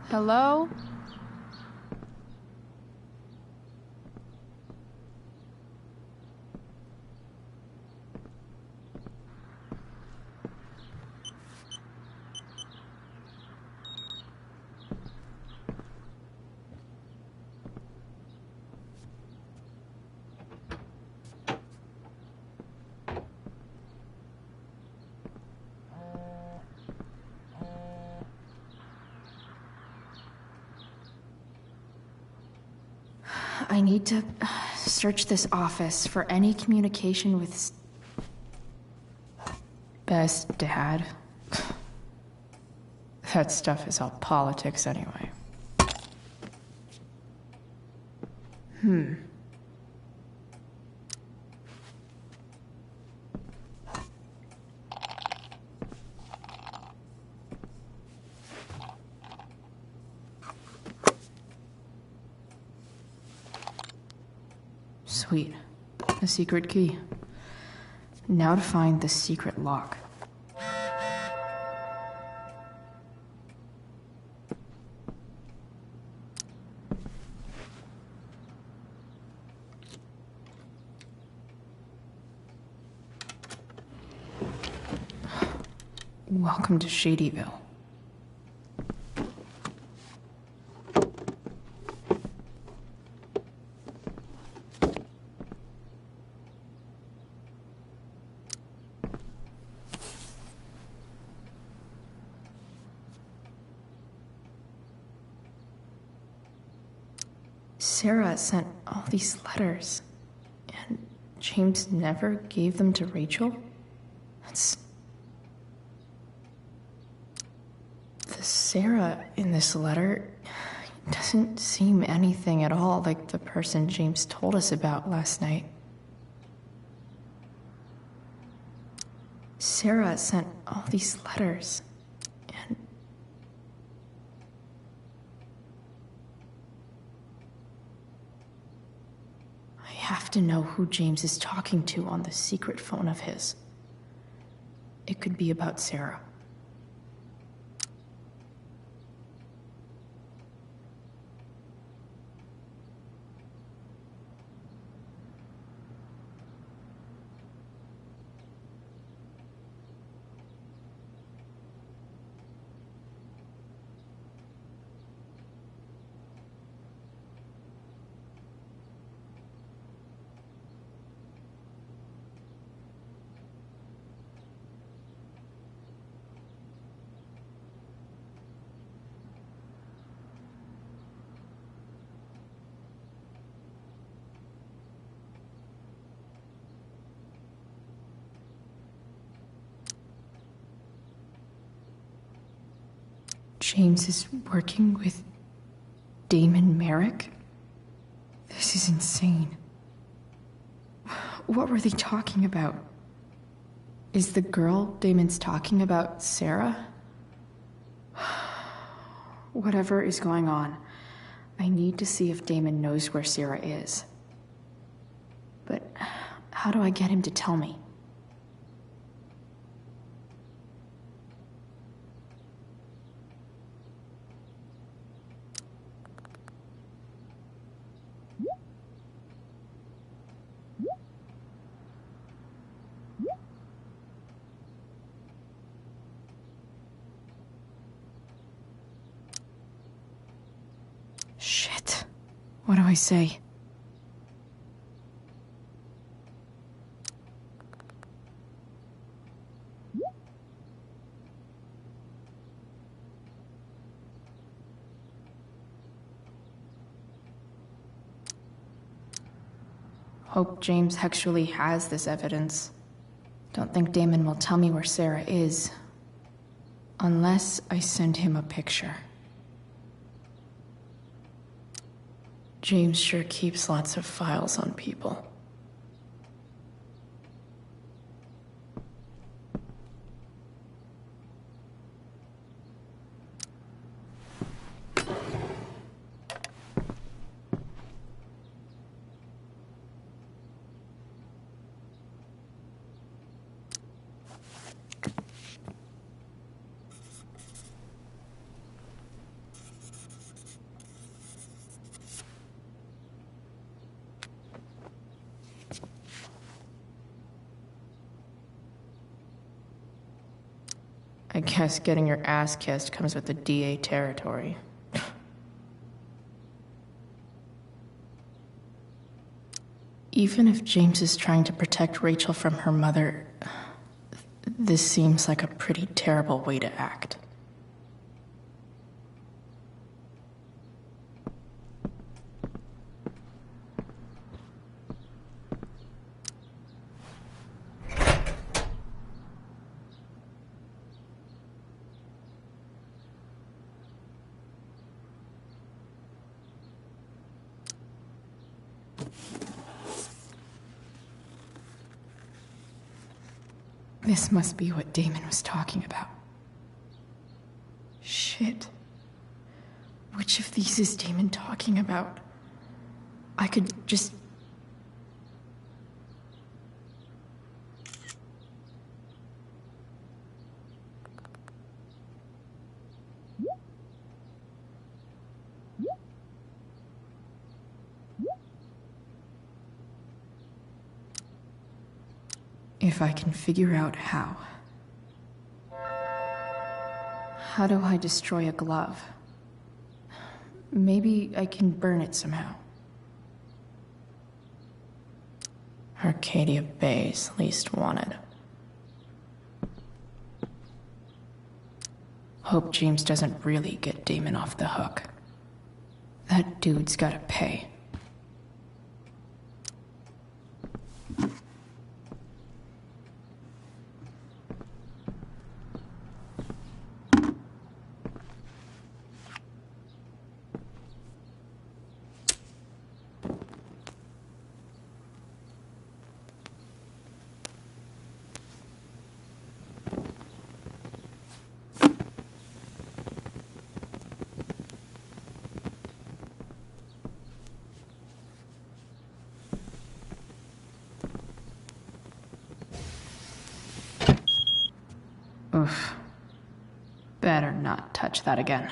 Hello? I need to search this office for any communication with Best Dad. That stuff is all politics anyway. Sweet. A secret key. Now to find the secret lock. Welcome to Shadyville. Sarah sent all these letters, and James never gave them to Rachel? The Sarah in this letter doesn't seem anything at all like the person James told us about last night. Sarah sent all these letters, and I have to know who James is talking to on the secret phone of his. It could be about Sarah. James is working with Damon Merrick? This is insane. What were they talking about? Is the girl Damon's talking about Sarah? Whatever is going on, I need to see if Damon knows where Sarah is. But how do I get him to tell me? Shit. What do I say? Hope James actually has this evidence. Don't think Damon will tell me where Sarah is. Unless I send him a picture. James sure keeps lots of files on people. I guess getting your ass kissed comes with the DA territory. Even if James is trying to protect Rachel from her mother, this seems like a pretty terrible way to act. This must be what Damon was talking about. Shit. Which of these is Damon talking about? I could just... If I can figure out how. How do I destroy a glove? Maybe I can burn it somehow. Arcadia Bay's least wanted. Hope James doesn't really get Damon off the hook. That dude's gotta pay. Oof. Better not touch that again.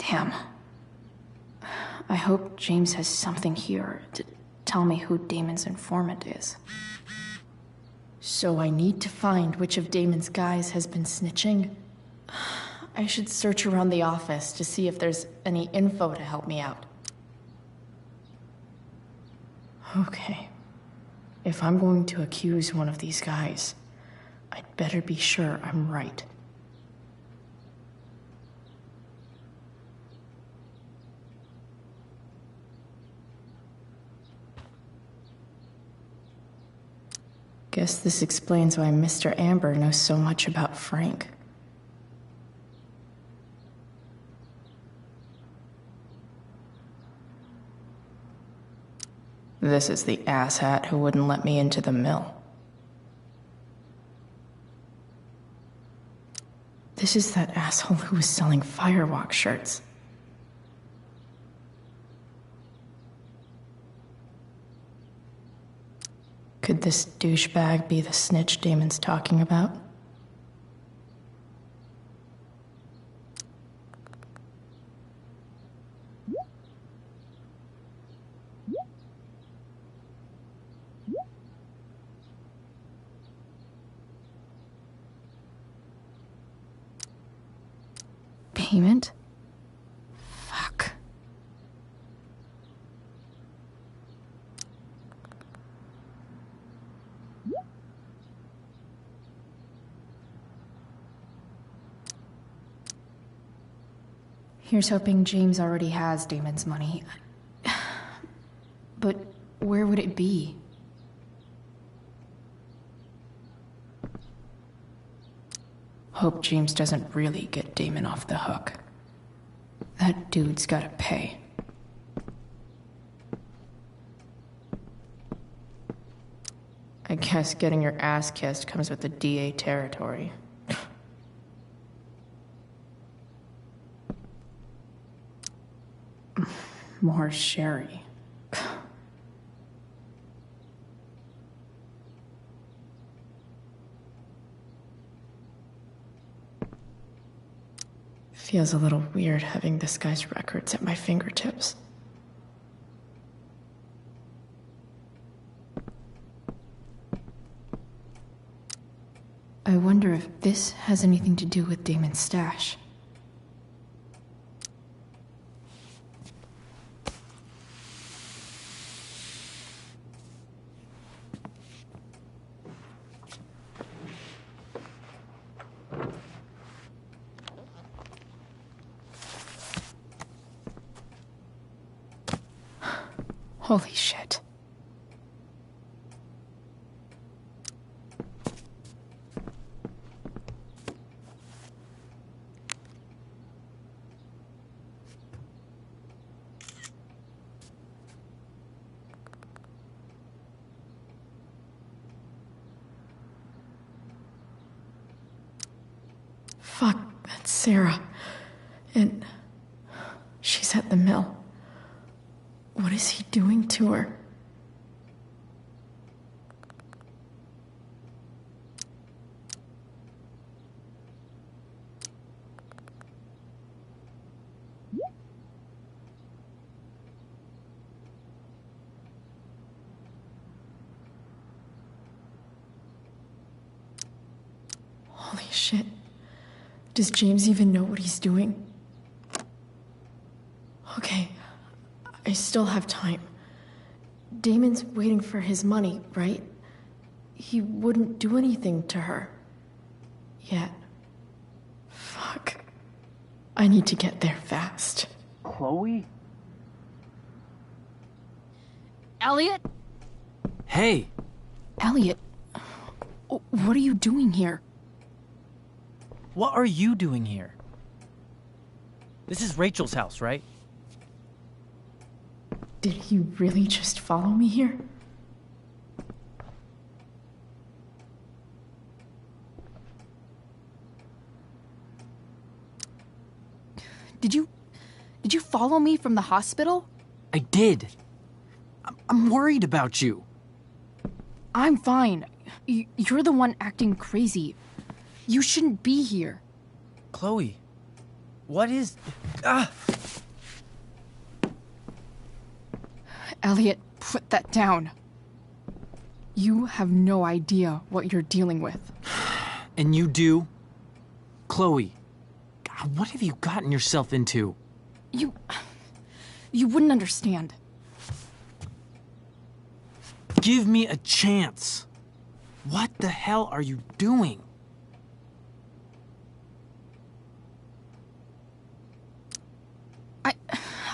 Damn. I hope James has something here to tell me who Damon's informant is. So I need to find which of Damon's guys has been snitching. I should search around the office to see if there's any info to help me out. Okay. If I'm going to accuse one of these guys, I'd better be sure I'm right. Guess this explains why Mr. Amber knows so much about Frank. This is the asshat who wouldn't let me into the mill. This is that asshole who was selling Firewalk shirts. Could this douchebag be the snitch Damon's talking about? Payment? Fuck. Here's hoping James already has Damon's money. But where would it be? Hope James doesn't really get Damon off the hook. That dude's gotta pay. I guess getting your ass kissed comes with the DA territory. More sherry. Feels a little weird having this guy's records at my fingertips. I wonder if this has anything to do with Damon's stash. Holy shit. Fuck, that's Sarah. And she's at the mill. What is he doing to her? Holy shit. Does James even know what he's doing? Okay, I still have time. Damon's waiting for his money, right? He wouldn't do anything to her. Yet. Fuck. I need to get there fast. Chloe? Elliot? Hey! Elliot, what are you doing here? What are you doing here? This is Rachel's house, right? Did he really just follow me here? Did you follow me from the hospital? I did. I'm worried about you. I'm fine. You're the one acting crazy. You shouldn't be here. Chloe, what is... Ah! Elliot, put that down. You have no idea what you're dealing with. And you do? Chloe, God, what have you gotten yourself into? You wouldn't understand. Give me a chance. What the hell are you doing?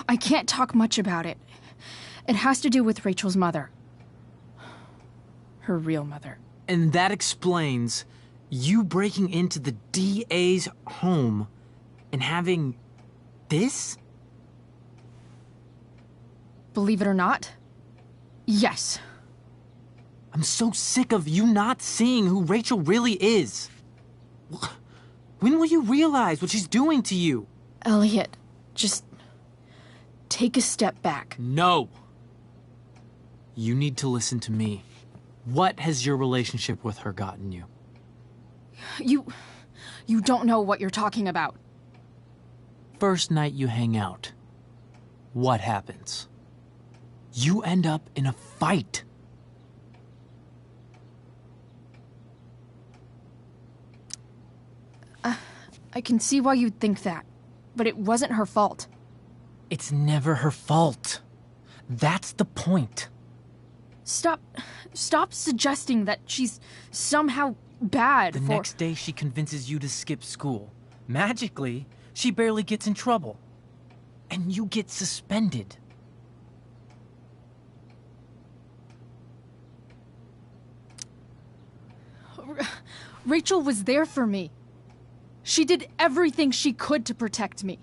I can't talk much about it. It has to do with Rachel's mother. Her real mother. And that explains you breaking into the DA's home and having this? Believe it or not, yes. I'm so sick of you not seeing who Rachel really is. When will you realize what she's doing to you? Elliot, just take a step back. No. You need to listen to me. What has your relationship with her gotten you? You don't know what you're talking about. First night you hang out, what happens? You end up in a fight. I can see why you'd think that, but it wasn't her fault. It's never her fault. That's the point. Stop suggesting that she's somehow bad The next day she convinces you to skip school. Magically, she barely gets in trouble. And you get suspended. Rachel was there for me. She did everything she could to protect me.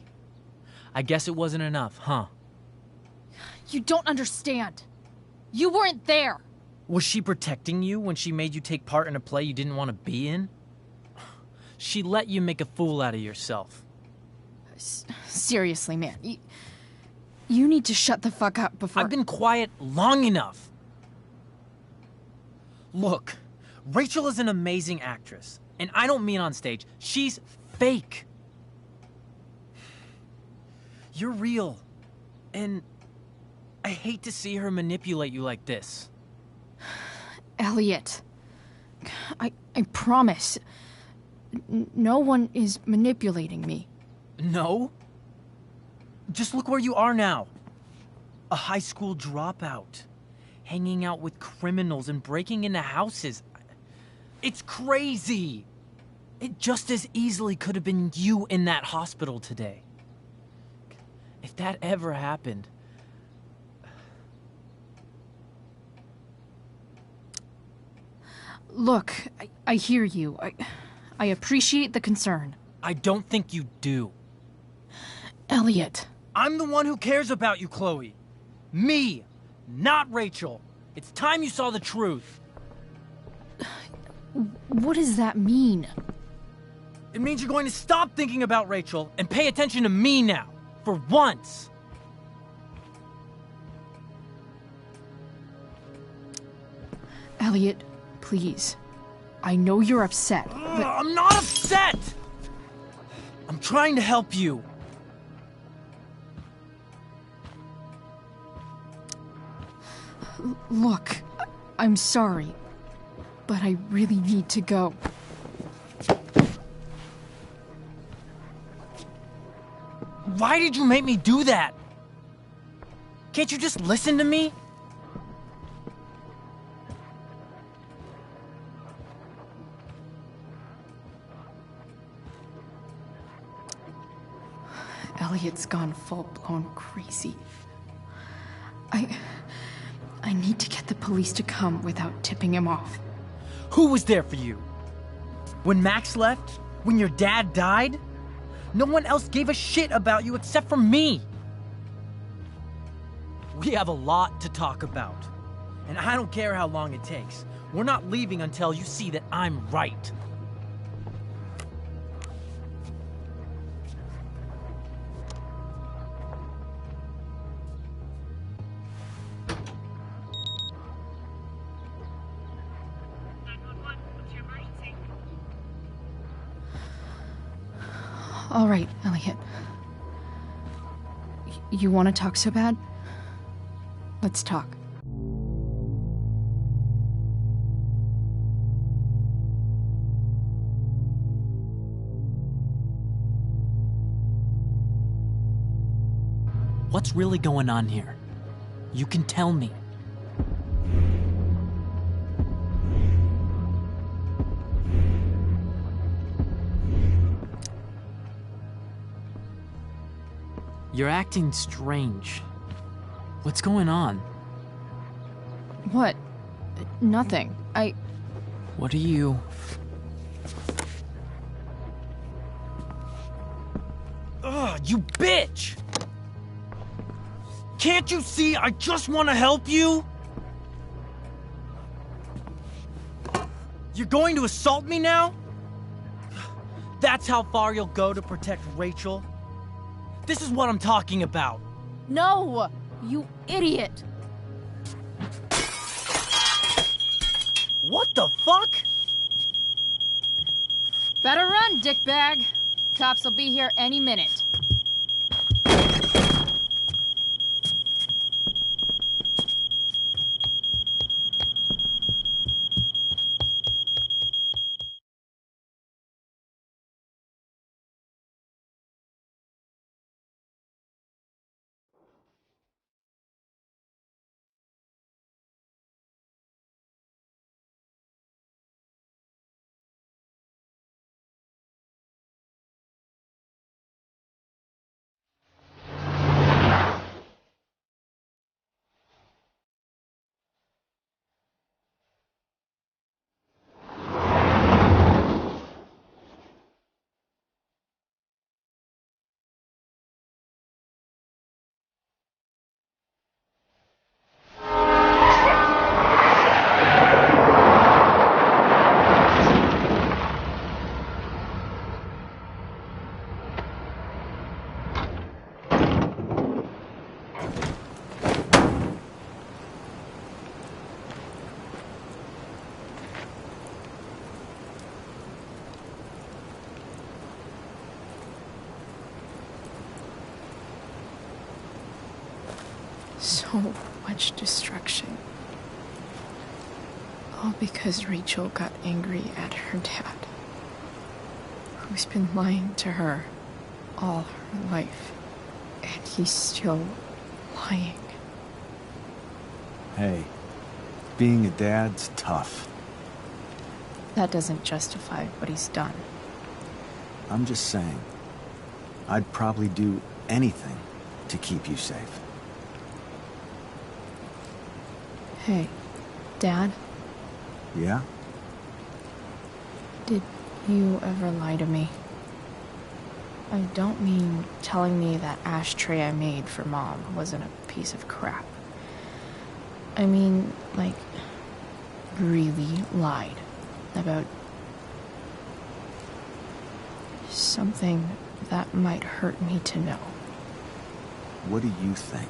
I guess it wasn't enough, huh? You don't understand. You weren't there. Was she protecting you when she made you take part in a play you didn't want to be in? She let you make a fool out of yourself. Seriously, man. You need to shut the fuck up before... I've been quiet long enough. Look, Rachel is an amazing actress. And I don't mean on stage. She's fake. You're real. And I hate to see her manipulate you like this. Elliot. I promise. No one is manipulating me. No? Just look where you are now. A high school dropout. Hanging out with criminals and breaking into houses. It's crazy. It just as easily could have been you in that hospital today. If that ever happened... Look, I hear you. I appreciate the concern. I don't think you do. Elliot. I'm the one who cares about you, Chloe. Me, not Rachel. It's time you saw the truth. What does that mean? It means you're going to stop thinking about Rachel and pay attention to me now. For once. Elliot, please. I know you're upset, but... I'm not upset! I'm trying to help you. Look, I'm sorry, but I really need to go. Why did you make me do that? Can't you just listen to me? Elliot's gone full-blown crazy. I need to get the police to come without tipping him off. Who was there for you? When Max left? When your dad died? No one else gave a shit about you except for me. We have a lot to talk about. And I don't care how long it takes. We're not leaving until you see that I'm right. All right, Elliot. You want to talk so bad? Let's talk. What's really going on here? You can tell me. You're acting strange. What's going on? What? Nothing. What are you... Ugh, you bitch! Can't you see I just want to help you? You're going to assault me now? That's how far you'll go to protect Rachel? This is what I'm talking about. No! You idiot! What the fuck? Better run, dickbag. Cops will be here any minute. So much destruction. All because Rachel got angry at her dad, who's been lying to her all her life. And he's still lying. Hey, being a dad's tough. That doesn't justify what he's done. I'm just saying, I'd probably do anything to keep you safe. Hey, Dad? Yeah? Did you ever lie to me? I don't mean telling me that ashtray I made for Mom wasn't a piece of crap. I mean, like, really lied about something that might hurt me to know. What do you think?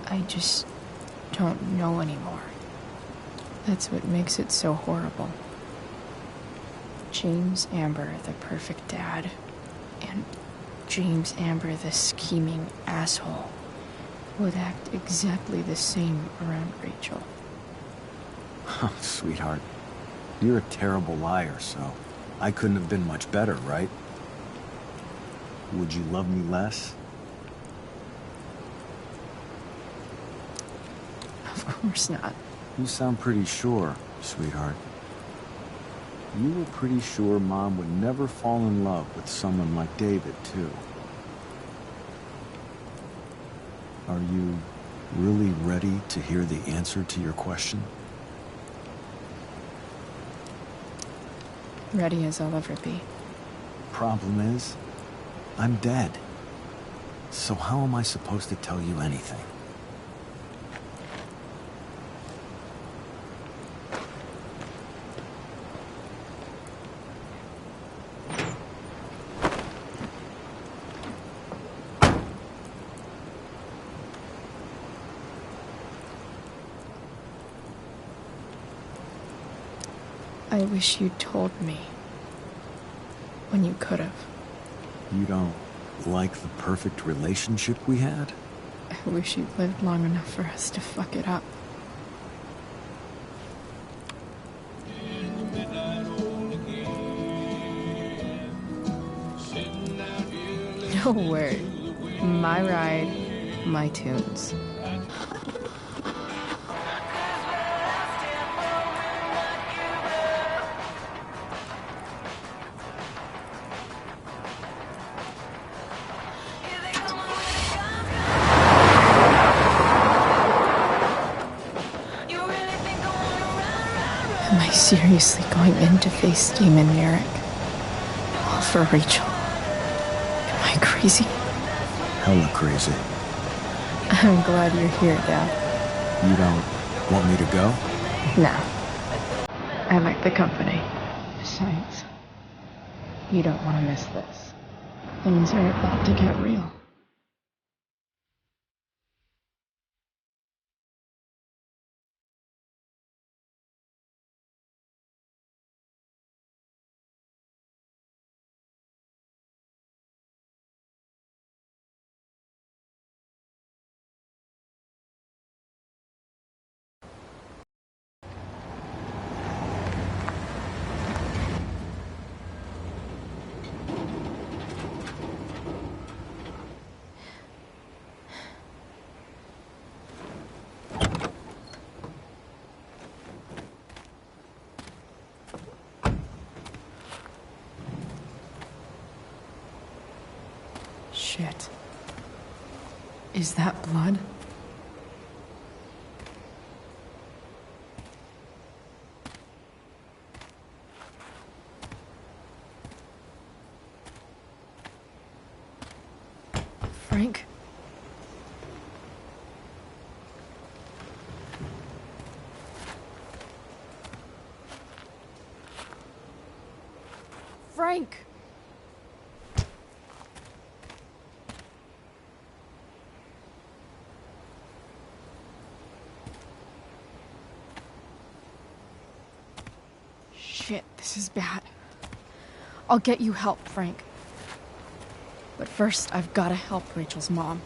I just don't know anymore. That's what makes it so horrible. James Amber, the perfect dad, and James Amber, the scheming asshole, would act exactly the same around Rachel. Oh, sweetheart, you're a terrible liar, so I couldn't have been much better, right? Would you love me less? Of course not. You sound pretty sure, sweetheart. You were pretty sure Mom would never fall in love with someone like David, too. Are you really ready to hear the answer to your question? Ready as I'll ever be. Problem is, I'm dead. So how am I supposed to tell you anything? I wish you'd told me. When you could have. You don't like the perfect relationship we had? I wish you'd lived long enough for us to fuck it up. No word. My ride, my tunes. Am I seriously going in to face Damon Merrick? All for Rachel? Am I crazy? Hella crazy. I'm glad you're here, Dad. You don't want me to go? No. I like the company. Besides, you don't want to miss this. Things are about to get real. Shit. Is that blood? Frank? Frank! Shit, this is bad. I'll get you help, Frank. But first, I've gotta help Rachel's mom.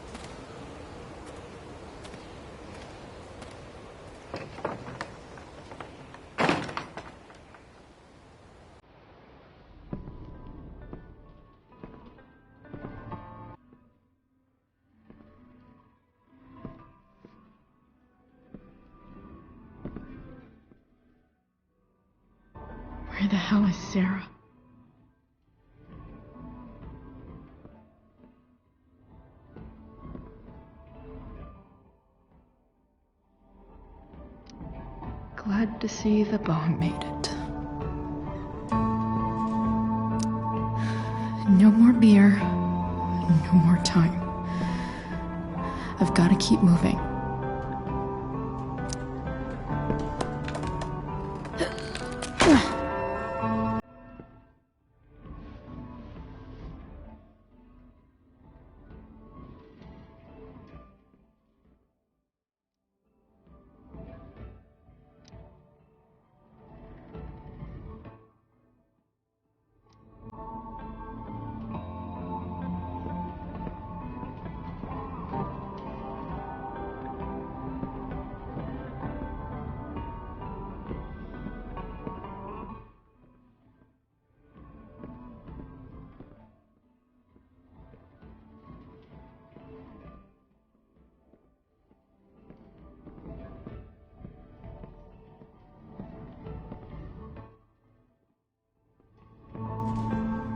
Where the hell is Sarah? Glad to see the bone made it. No more beer, no more time. I've got to keep moving.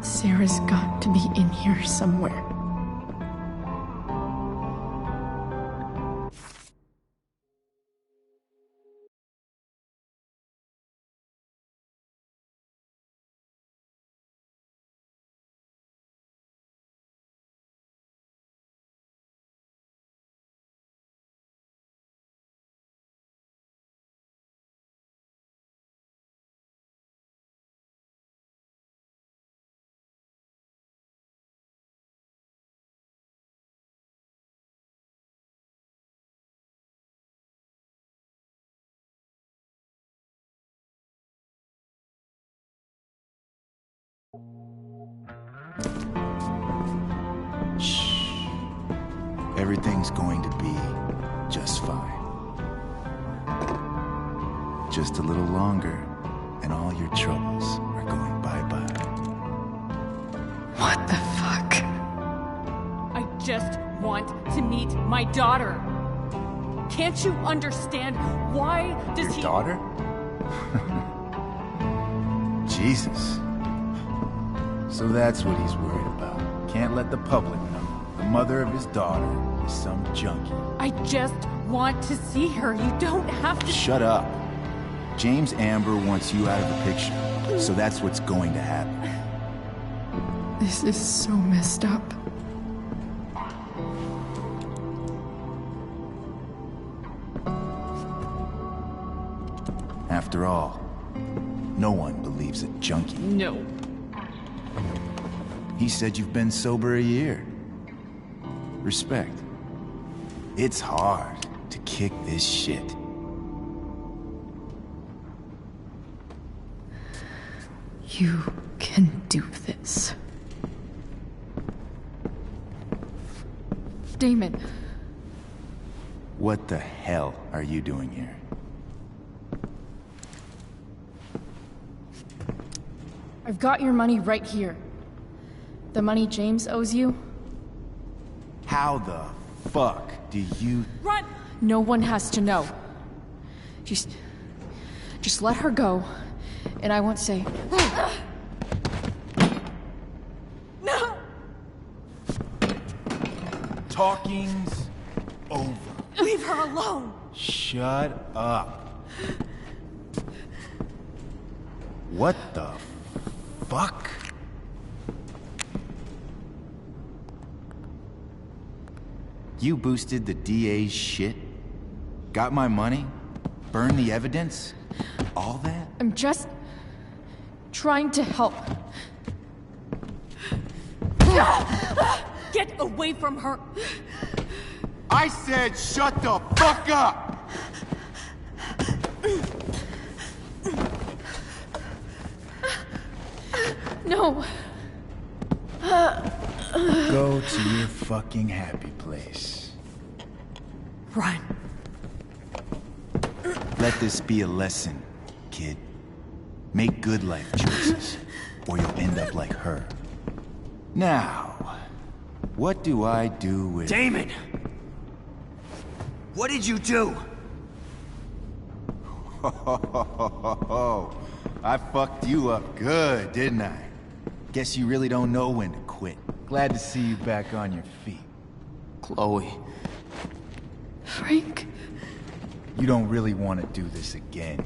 Sarah's got to be in here somewhere. Shh. Everything's going to be just fine. Just a little longer, and all your troubles are going bye-bye. What the fuck? I just want to meet my daughter. Can't you understand? Why does Your daughter? Jesus. So that's what he's worried about. Can't let the public know. The mother of his daughter is some junkie. I just want to see her. You don't have to. Shut up. James Amber wants you out of the picture. So that's what's going to happen. This is so messed up. After all, no one believes a junkie. No. He said you've been sober a year. Respect. It's hard to kick this shit. You can do this. Damon. What the hell are you doing here? I've got your money right here. The money James owes you. How the fuck do you... Run! No one has to know. Just let her go, and I won't say. No! Talking's over. Leave her alone! Shut up. What the fuck? You boosted the DA's shit? Got my money? Burned the evidence? All that? I'm just trying to help. Get away from her! I said shut the fuck up! No. Go to your fucking happy place. Run. Let this be a lesson, kid. Make good life choices, or you'll end up like her. Now, what do I do with... Damon! What did you do? I fucked you up good, didn't I? Guess you really don't know when to quit. Glad to see you back on your feet. Chloe. Frank. You don't really want to do this again,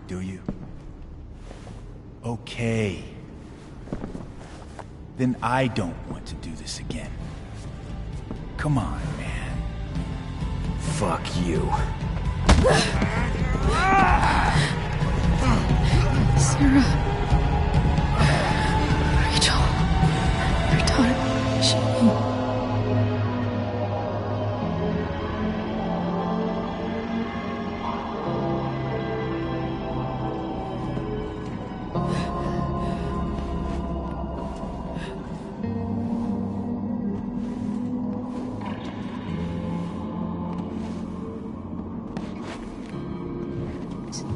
do you? Okay. Then I don't want to do this again. Come on, man. Fuck you. Sarah. Rachel. Your daughter. She...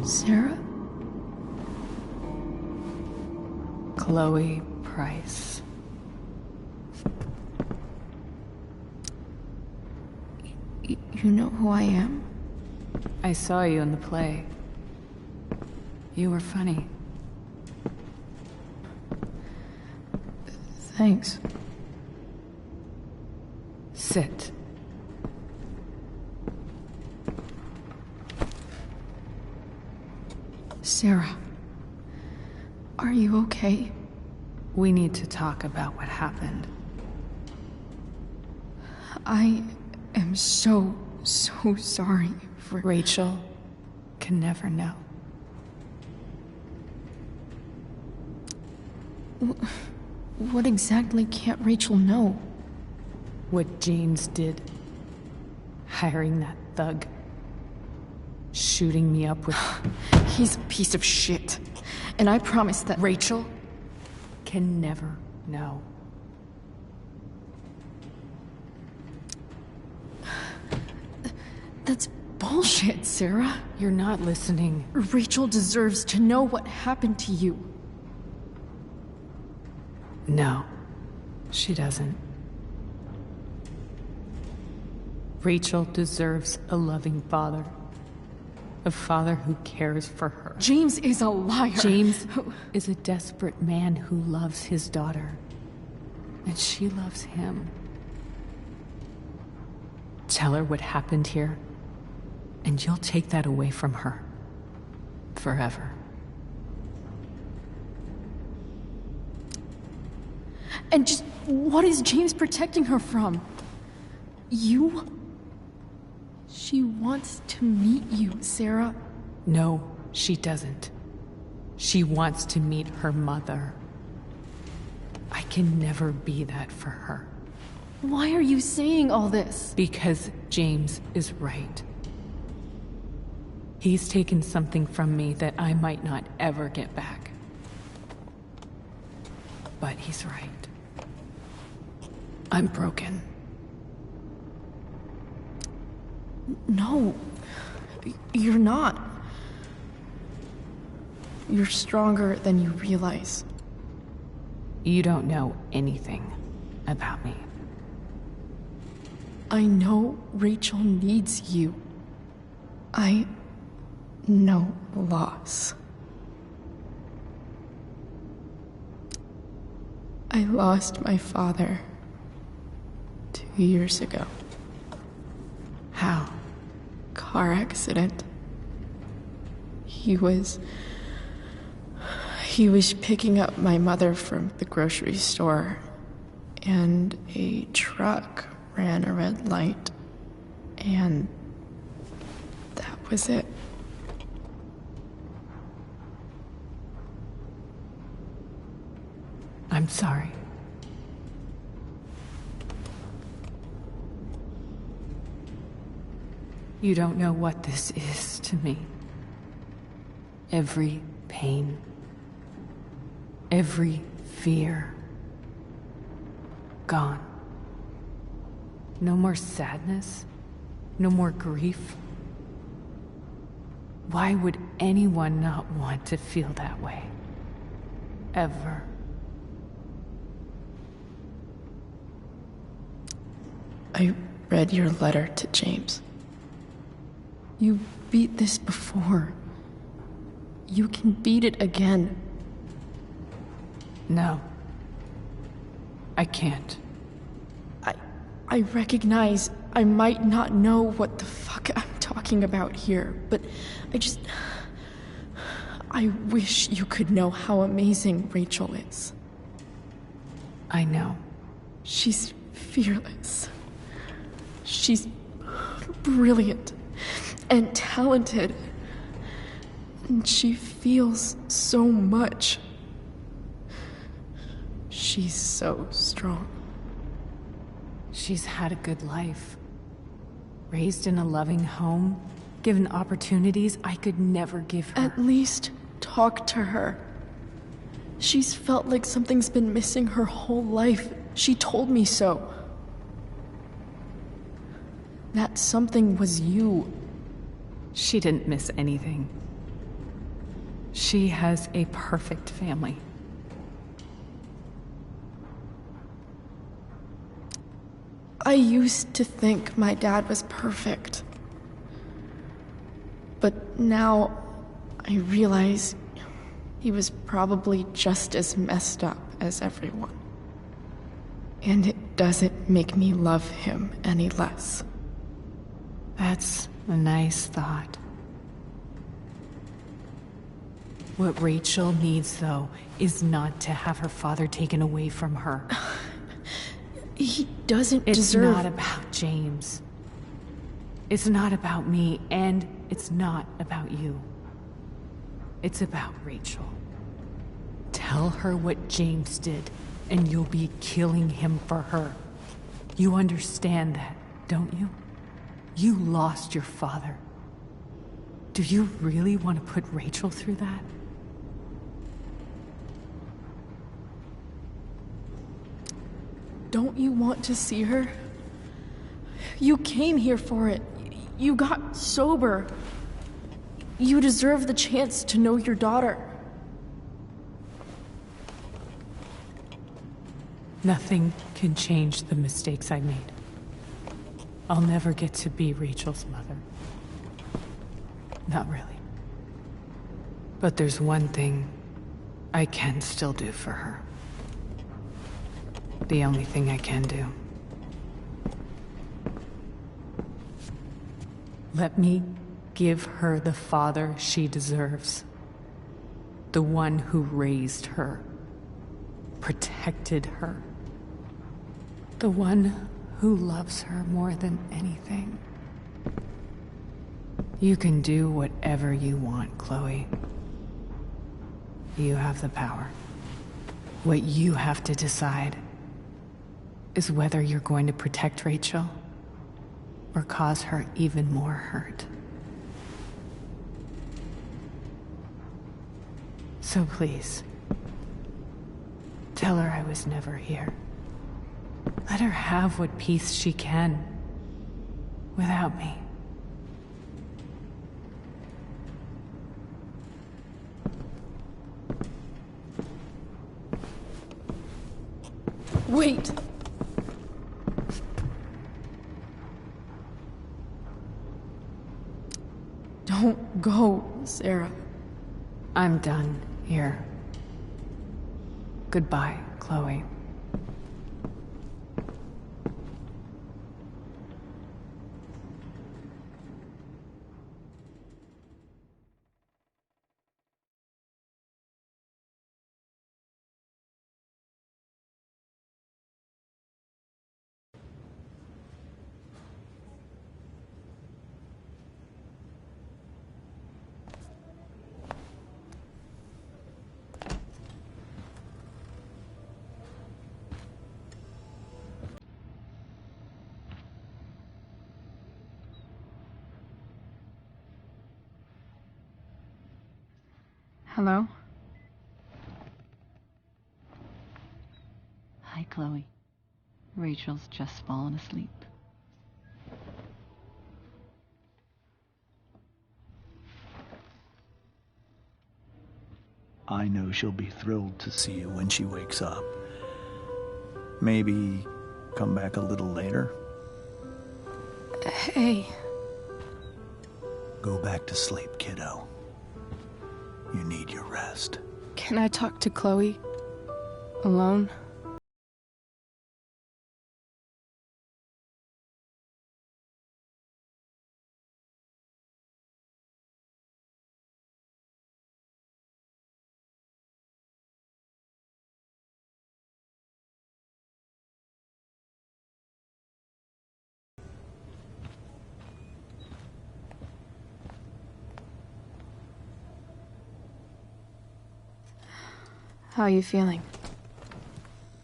Sarah? Chloe Price. You know who I am? I saw you in the play. You were funny. Thanks. Sit. Sarah. Are you okay? We need to talk about what happened. I am so sorry for... Rachel can never know. What exactly can't Rachel know? What James did. Hiring that thug. Shooting me up with... He's a piece of shit. And I promise that... Rachel can never know. That's bullshit, Sarah. You're not listening. Rachel deserves to know what happened to you. No, she doesn't. Rachel deserves a loving father. A father who cares for her. James is a liar. James is a desperate man who loves his daughter. And she loves him. Tell her what happened here, and you'll take that away from her. Forever. And just what is James protecting her from? You? She wants to meet you, Sarah. No, she doesn't. She wants to meet her mother. I can never be that for her. Why are you saying all this? Because James is right. He's taken something from me that I might not ever get back. But he's right. I'm broken. No, you're not. You're stronger than you realize. You don't know anything about me. I know Rachel needs you. I know loss. I lost my father 2 years ago. How? Car accident. He was picking up my mother from the grocery store, and a truck ran a red light, and that was it. I'm sorry. You don't know what this is to me. Every pain, every fear. Gone. No more sadness. No more grief. Why would anyone not want to feel that way? Ever. I read your letter to James. You beat this before. You can beat it again. No. I can't. I recognize I might not know what the fuck I'm talking about here, but I wish you could know how amazing Rachel is. I know. She's fearless. She's brilliant and talented. And she feels so much. She's so strong. She's had a good life. Raised in a loving home, given opportunities I could never give her. At least talk to her. She's felt like something's been missing her whole life. She told me so. That something was you. She didn't miss anything. She has a perfect family. I used to think my dad was perfect. But now I realize he was probably just as messed up as everyone. And it doesn't make me love him any less. That's a nice thought. What Rachel needs, though, is not to have her father taken away from her. He doesn't It's deserve... not about James. It's not about me, and it's not about you. It's about Rachel. Tell her what James did, and you'll be killing him for her. You understand that, don't you? You lost your father. Do you really want to put Rachel through that? Don't you want to see her? You came here for it. You got sober. You deserve the chance to know your daughter. Nothing can change the mistakes I made. I'll never get to be Rachel's mother. Not really. But there's one thing I can still do for her. The only thing I can do. Let me give her the father she deserves. The one who raised her, protected her. The one who loves her more than anything. You can do whatever you want, Chloe. You have the power. What you have to decide is whether you're going to protect Rachel or cause her even more hurt. So please, tell her I was never here. Let her have what peace she can without me. Wait! Don't go, Sarah. I'm done here. Goodbye, Chloe. Hello? Chloe. Rachel's just fallen asleep. I know she'll be thrilled to see you when she wakes up. Maybe come back a little later? Hey. Go back to sleep, kiddo. You need your rest. Can I talk to Chloe? Alone? How are you feeling?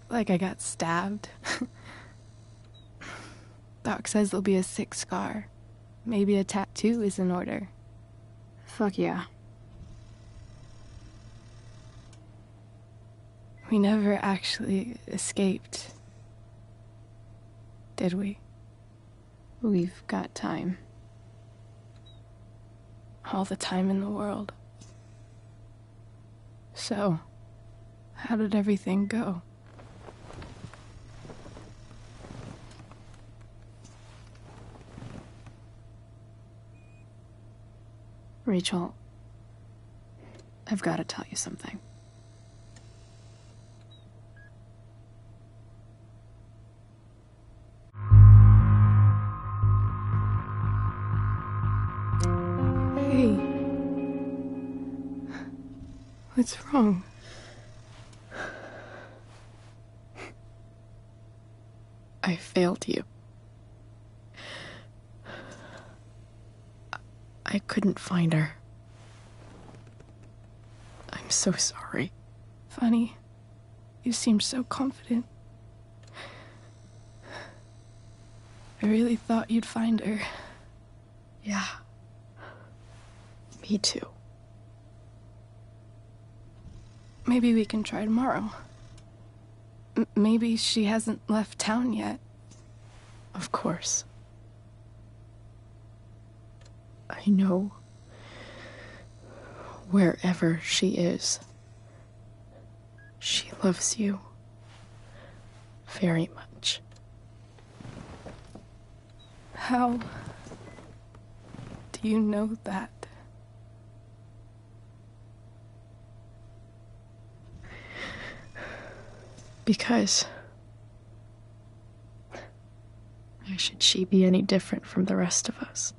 Like I got stabbed. Doc says there'll be a sick scar. Maybe a tattoo is in order. Fuck yeah. We never actually escaped, did we? We've got time. All the time in the world. So, how did everything go? Rachel, I've got to tell you something. Hey. What's wrong? I failed you. I couldn't find her. I'm so sorry. Funny. You seem so confident. I really thought you'd find her. Yeah. Me too. Maybe we can try tomorrow. Maybe she hasn't left town yet. Of course. I know wherever she is, she loves you very much. How do you know that? Because why should she be any different from the rest of us?